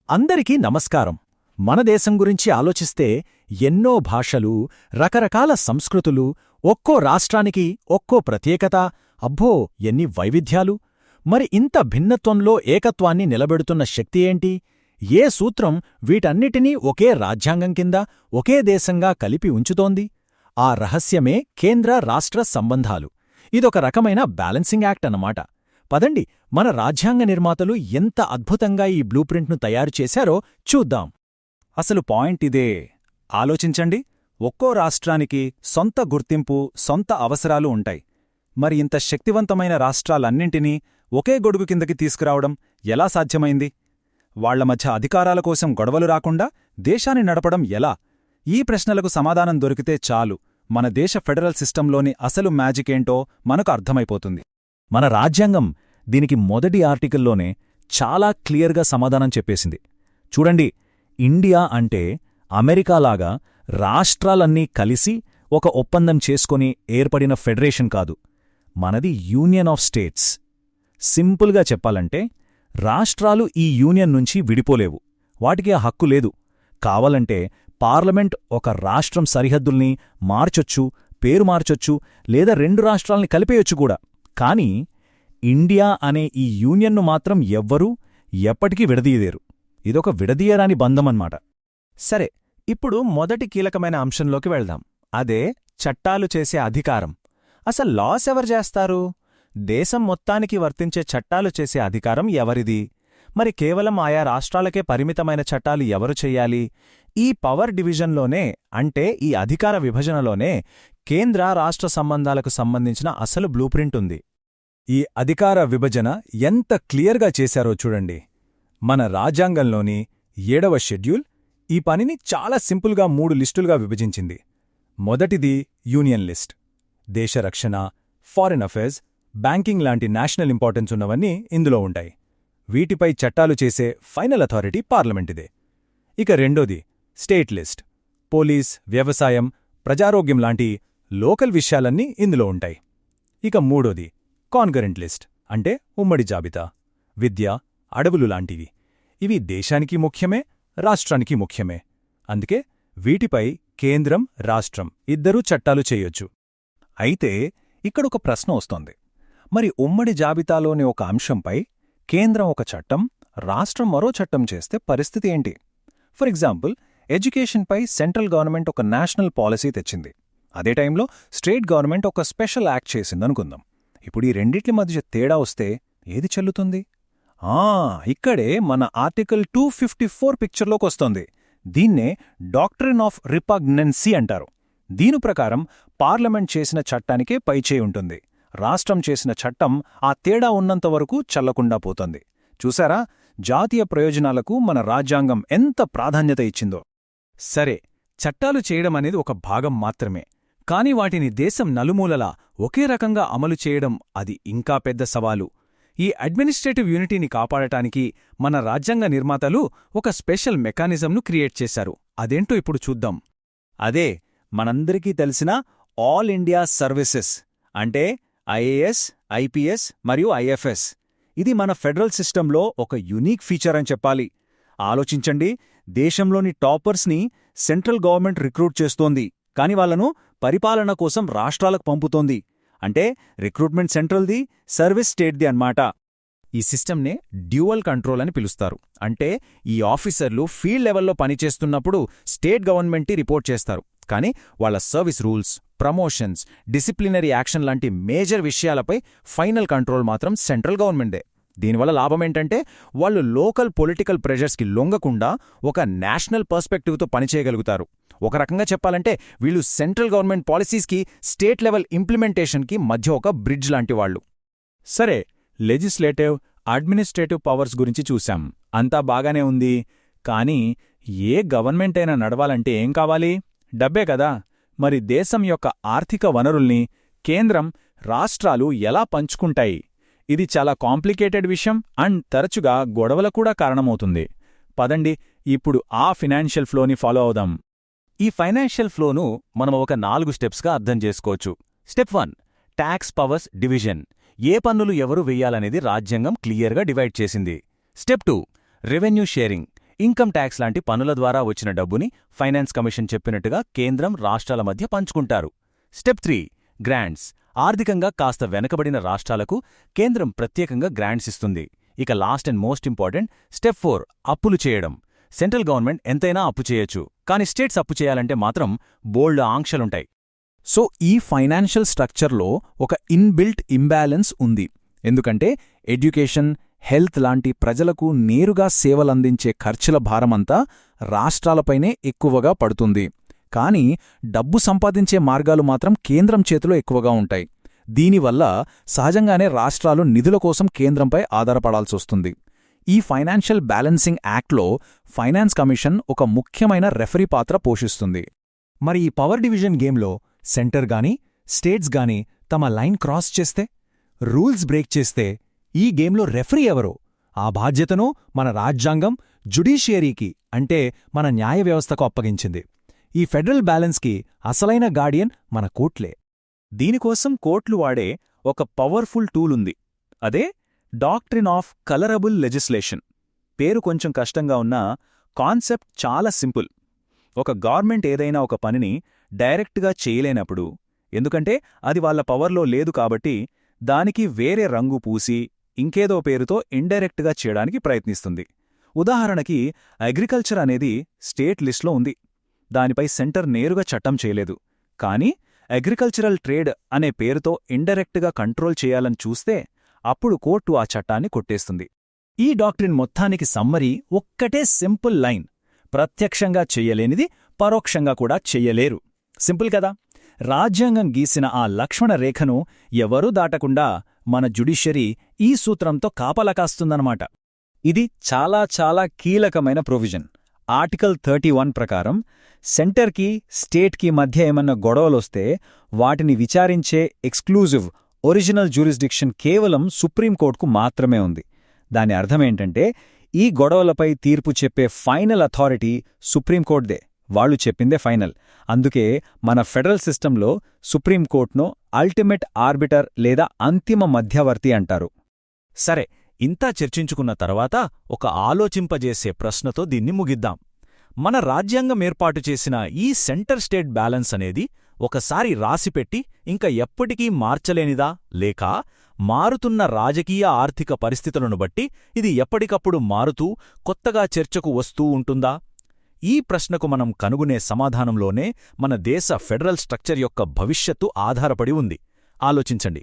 అందరికీ నమస్కారం. మన దేశం గురించి ఆలోచిస్తే ఎన్నో భాషలు, రకరకాల సంస్కృతులు, ఒక్కో రాష్ట్రానికి ఒక్కో ప్రత్యేకత, అబ్బో ఎన్ని వైవిధ్యాలు! మరి ఇంత భిన్నత్వంలో ఏకత్వాన్ని నిలబెడుతున్న శక్తి ఏంటి? ఏ సూత్రం వీటన్నిటినీ ఒకే రాజ్యాంగం కింద ఒకే దేశంగా కలిపి ఉంచుతోంది? ఆ రహస్యమే కేంద్ర రాష్ట్ర సంబంధాలు. ఇదొక రకమైన బ్యాలెన్సింగ్ యాక్ట్ అన్నమాట. పదండి, మన రాజ్యాంగ నిర్మాతలు ఎంత అద్భుతంగా ఈ బ్లూప్రింట్ను తయారు చేశారో చూద్దాం. అసలు పాయింట్ ఇదే. ఆలోచించండి, ఒక్కో రాష్ట్రానికి సొంత గుర్తింపు, సొంత అవసరాలు ఉంటాయి. మరి ఇంత శక్తివంతమైన రాష్ట్రాలన్నింటినీ ఒకే గొడుగు కిందకి తీసుకురావడం ఎలా సాధ్యమైంది? వాళ్ల మధ్య అధికారాల కోసం గొడవలు రాకుండా దేశాన్ని నడపడం ఎలా? ఈ ప్రశ్నలకు సమాధానం దొరికితే చాలు, మన దేశ ఫెడరల్ సిస్టంలోని అసలు మ్యాజికేంటో మనకు అర్థమైపోతుంది. మన రాజ్యాంగం దీనికి మొదటి ఆర్టికల్లోనే చాలా క్లియర్గా సమాధానం చెప్పేసింది. చూడండి, ఇండియా అంటే అమెరికాలాగా రాష్ట్రాలన్నీ కలిసి ఒక ఒప్పందం చేసుకొని ఏర్పడిన ఫెడరేషన్ కాదు. మనది యూనియన్ ఆఫ్ స్టేట్స్. సింపుల్గా చెప్పాలంటే రాష్ట్రాలు ఈ యూనియన్ నుంచి విడిపోలేవు. వాటికి ఆ హక్కు లేదు. కావాలంటే పార్లమెంట్ ఒక రాష్ట్రం సరిహద్దుల్ని మార్చొచ్చు, పేరు మార్చొచ్చు, లేదా రెండు రాష్ట్రాల్ని కలిపేయొచ్చు కూడా. కానీ ఇండియా అనే ఈ యూనియన్ను మాత్రం ఎవ్వరూ ఎప్పటికీ విడదీయలేరు. ఇదొక విడదీయరాని బంధమన్నమాట. సరే, ఇప్పుడు మొదటి కీలకమైన అంశంలోకి వెళ్దాం. అదే చట్టాలు చేసే అధికారం. అసలు లాస్ ఎవరు చేస్తారు? దేశం మొత్తానికి వర్తించే చట్టాలు చేసే అధికారం ఎవరిది? మరి కేవలం ఆయా రాష్ట్రాలకే పరిమితమైన చట్టాలు ఎవరు చెయ్యాలి? ఈ పవర్ డివిజన్లోనే, అంటే ఈ అధికార విభజనలోనే కేంద్ర రాష్ట్ర సంబంధాలకు సంబంధించిన అసలు బ్లూప్రింట్ ఉంది. ఈ అధికార విభజన ఎంత క్లియర్గా చేశారో చూడండి. మన రాజ్యాంగంలోని 7వ షెడ్యూల్ ఈ పనిని చాలా సింపుల్గా 3 లిస్టులుగా విభజించింది. మొదటిది యూనియన్ లిస్ట్. దేశ రక్షణ, ఫారిన్ అఫైర్స్, బ్యాంకింగ్ లాంటి నేషనల్ ఇంపార్టెన్స్ ఉన్నవన్నీ ఇందులో ఉంటాయి. వీటిపై చట్టాలు చేసే ఫైనల్ అథారిటీ పార్లమెంటిదే. ఇక రెండోది స్టేట్ లిస్ట్. పోలీస్, వ్యవసాయం, ప్రజారోగ్యం లాంటి లోకల్ విషయాలన్నీ ఇందులో ఉంటాయి. ఇక మూడోది కాన్కరెంట్ లిస్ట్, అంటే ఉమ్మడి జాబితా. విద్య, అడవులు లాంటివి. ఇవి దేశానికి ముఖ్యమే, రాష్ట్రానికి ముఖ్యమే. అందుకే వీటిపై కేంద్రం, రాష్ట్రం ఇద్దరూ చట్టాలు చేయొచ్చు. అయితే ఇక్కడొక ప్రశ్న వస్తోంది. మరి ఉమ్మడి జాబితాలోని ఒక అంశంపై కేంద్రం ఒక చట్టం, రాష్ట్రం మరో చట్టం చేస్తే పరిస్థితి ఏంటి? ఫర్ ఎగ్జాంపుల్, ఎడ్యుకేషన్పై సెంట్రల్ గవర్నమెంట్ ఒక నేషనల్ పాలసీ తెచ్చింది. అదే టైంలో స్టేట్ గవర్నమెంట్ ఒక స్పెషల్ యాక్ట్ చేసిందనుకుందాం. ఇప్పుడు ఈ రెండిట్ల మధ్య తేడా వస్తే ఏది చెల్లుతుంది? ఇక్కడే మన ఆర్టికల్ 254 పిక్చర్లోకొస్తోంది. దీన్నే డాక్ట్రిన్ ఆఫ్ రిపగ్నెన్సీ అంటారు. దీని ప్రకారం పార్లమెంట్ చేసిన చట్టానికే పైచేయి ఉంటుంది. రాష్ట్రం చేసిన చట్టం ఆ తేడా ఉన్నంతవరకు చల్లకుండా పోతుంది. చూసారా, జాతీయ ప్రయోజనాలకు మన రాజ్యాంగం ఎంత ప్రాధాన్యత ఇచ్చిందో. సరే, చట్టాలు చేయడం అనేది ఒక భాగం మాత్రమే. కాని వాటిని దేశం నలుమూలలా ఒకే రకంగా అమలు చేయడం, అది ఇంకా పెద్ద సవాలు. ఈ అడ్మినిస్ట్రేటివ్ యూనిటీని కాపాడటానికి మన రాజ్యాంగ నిర్మాతలు ఒక స్పెషల్ మెకానిజంను క్రియేట్ చేశారు. అదేంటో ఇప్పుడు చూద్దాం. అదే మనందరికీ తెలిసిన ఆల్ ఇండియా సర్వీసెస్, అంటే ఐఏఎస్, ఐపీఎస్ మరియు ఐఎఫ్ఎస్. ఇది మన ఫెడరల్ సిస్టంలో ఒక యునీక్ ఫీచర్ అని చెప్పాలి. ఆలోచించండి, దేశంలోని టాపర్స్ని సెంట్రల్ గవర్నమెంట్ రిక్రూట్ చేస్తోంది, కాని వాళ్లను పరిపాలన కోసం రాష్ట్రాలకు పంపుతోంది. అంటే రిక్రూట్మెంట్ సెంట్రల్ది, సర్వీస్ స్టేట్ది అన్నమాట. ఈ సిస్టమ్నే డ్యూయల్ కంట్రోల్ అని పిలుస్తారు. అంటే ఈ ఆఫీసర్లు ఫీల్డ్ లెవెల్లో పనిచేస్తున్నప్పుడు స్టేట్ గవర్నమెంట్కి రిపోర్ట్ చేస్తారు, కానీ వాళ్ల service rules, promotions, disciplinary action లాంటి మేజర్ విషయాలపై ఫైనల్ కంట్రోల్ మాత్రం సెంట్రల్ గవర్నమెంట్దే. దీనివల్ల లాభమేంటంటే వాళ్ళు లోకల్ పొలిటికల్ ప్రెషర్స్కి లొంగకుండా ఒక నేషనల్ పర్స్పెక్టివ్తో పనిచేయగలుగుతారు. ఒక రకంగా చెప్పాలంటే వీళ్ళు సెంట్రల్ గవర్నమెంట్ పాలసీస్కి స్టేట్ లెవెల్ ఇంప్లిమెంటేషన్కి మధ్య ఒక బ్రిడ్జ్ లాంటి వాళ్ళు. సరే, లెజిస్లేటివ్, అడ్మినిస్ట్రేటివ్ పవర్స్ గురించి చూశాం. అంతా బాగానే ఉంది. కానీ ఏ గవర్నమెంట్ అయినా నడవాలంటే ఏం కావాలి? డబ్బే కదా. మరి దేశం యొక్క ఆర్థిక వనరుల్ని కేంద్రం, రాష్ట్రాలు ఎలా పంచుకుంటాయి? ఇది చాలా కాంప్లికేటెడ్ విషయం అండ్ తరచుగా గొడవల కూడా కారణమవుతుంది. పదండి, ఇప్పుడు ఆ ఫినాన్షియల్ ఫ్లోని ఫాలో అవుదాం. ఈ ఫైనాన్షియల్ ఫ్లోను మనం ఒక 4 స్టెప్స్గా అర్థం చేసుకోవచ్చు. Step 1, tax powers division. ఏ పన్నులు ఎవరు వెయ్యాలనేది రాజ్యాంగం క్లియర్గా డివైడ్ చేసింది. Step 2, revenue sharing. Income tax లాంటి పనుల ద్వారా వచ్చిన డబ్బుని ఫైనాన్స్ కమిషన్ చెప్పినట్టుగా కేంద్రం రాష్ట్రాల మధ్య పంచుకుంటారు. Step 3 grants. ఆర్థికంగా కాస్త వెనకబడిన రాష్ట్రాలకు కేంద్రం ప్రత్యేకంగా గ్రాంట్స్ ఇస్తుంది. ఇక last and most important step 4 అప్పులు చేయడం. సెంట్రల్ గవర్నమెంట్ ఎంతైనా అప్పు చేయొచ్చు, కానీ స్టేట్స్ అప్పు చేయాలంటే మాత్రం బోల్డ్ ఆంక్షలుంటాయి. సో ఈ ఫైనాన్షియల్ స్ట్రక్చర్లో ఒక ఇన్బిల్ట్ ఇంబ్యాలెన్స్ ఉంది. ఎందుకంటే ఎడ్యుకేషన్, హెల్త్ లాంటి ప్రజలకు నేరుగా సేవలందించే ఖర్చుల భారమంతా రాష్ట్రాలపైనే ఎక్కువగా పడుతుంది. కానీ డబ్బు సంపాదించే మార్గాలు మాత్రం కేంద్రం చేతిలో ఎక్కువగా ఉంటాయి. దీనివల్ల సహజంగానే రాష్ట్రాలు నిధుల కోసం కేంద్రంపై ఆధారపడాల్సొస్తుంది. ఈ ఫైనాన్షియల్ బ్యాలెన్సింగ్ యాక్ట్లో ఫైనాన్స్ కమిషన్ ఒక ముఖ్యమైన రెఫరీ పాత్ర పోషిస్తుంది. మరి ఈ పవర్ డివిజన్ గేమ్లో సెంటర్ గానీ స్టేట్స్ గానీ తమ లైన్ క్రాస్ చేస్తే, రూల్స్ బ్రేక్ చేస్తే ఈ గేమ్లో రెఫరీ ఎవరో? ఆ బాధ్యతను మన రాజ్యాంగం జ్యుడిషియరీకి, అంటే మన న్యాయ వ్యవస్థకు అప్పగించింది. ఈ ఫెడరల్ బ్యాలెన్స్కి అసలైన గార్డియన్ మన కోర్ట్లే. దీనికోసం కోర్టులు వాడే ఒక పవర్ఫుల్ టూల్ ఉంది. అదే డాక్ట్రిన్ ఆఫ్ కలరబుల్ లెజిస్లేషన్. పేరు కొంచెం కష్టంగా ఉన్నా కాన్సెప్ట్ చాలా సింపుల్. ఒక గవర్నమెంట్ ఏదైనా ఒక పనిని డైరెక్ట్గా చేయలేనప్పుడు, ఎందుకంటే అది వాళ్ళ పవర్లో లేదు కాబట్టి, దానికి వేరే రంగు పూసి ఇంకేదో పేరుతో ఇండైరెక్ట్గా చేయడానికి ప్రయత్నిస్తుంది. ఉదాహరణకి అగ్రికల్చర్ అనేది స్టేట్ లిస్ట్లో ఉంది. దానిపై సెంటర్ నేరుగా చట్టం చేయలేదు. కానీ అగ్రికల్చరల్ ట్రేడ్ అనే పేరుతో ఇండైరెక్ట్గా కంట్రోల్ చేయాలని చూస్తే అప్పుడు కోర్టు ఆ చట్టాన్ని కొట్టేస్తుంది. ఈ డాక్ట్రిన్ మొత్తానికి సమ్మరీ ఒక్కటే సింపుల్ లైన్: ప్రత్యక్షంగా చెయ్యలేనిది పరోక్షంగా కూడా చెయ్యలేరు. సింపుల్ కదా? రాజ్యాంగం గీసిన ఆ లక్ష్మణ రేఖను ఎవరూ దాటకుండా మన జ్యుడిషియరీ ఈ సూత్రంతో కాపలా కాస్తుందన్నమాట. ఇది చాలా చాలా కీలకమైన ప్రొవిజన్. ఆర్టికల్ 31 ప్రకారం సెంటర్కి స్టేట్కి మధ్య ఏమన్నా గొడవలొస్తే వాటిని విచారించే ఎక్స్క్లూజివ్ ఒరిజినల్ జ్యూరిస్డిక్షన్ కేవలం సుప్రీంకోర్టుకు మాత్రమే ఉంది. దాని అర్థమేంటంటే ఈ గొడవలపై తీర్పు చెప్పే ఫైనల్ అథారిటీ సుప్రీంకోర్టుదే. వాళ్లు చెప్పిందే ఫైనల్. అందుకే మన ఫెడరల్ సిస్టంలో సుప్రీంకోర్టును అల్టిమేట్ ఆర్బిటర్ లేదా అంతిమ మధ్యవర్తి అంటారు. సరే, ఇంతా చర్చించుకున్న తర్వాత ఒక ఆలోచింపజేసే ప్రశ్నతో దీన్ని ముగిద్దాం. మన రాజ్యాంగం ఏర్పాటు చేసిన ఈ సెంటర్ స్టేట్ బ్యాలెన్స్ అనేది ఒకసారి రాసిపెట్టి ఇంక ఎప్పటికీ మార్చలేనిదా, లేక మారుతున్న రాజకీయ ఆర్థిక పరిస్థితులను బట్టి ఇది ఎప్పటికప్పుడు మారుతూ కొత్తగా చర్చకు వస్తూ ఉంటుందా? ఈ ప్రశ్నకు మనం కనుగొనే సమాధానంలోనే మన దేశ ఫెడరల్ స్ట్రక్చర్ యొక్క భవిష్యత్తు ఆధారపడి ఉంది. ఆలోచించండి.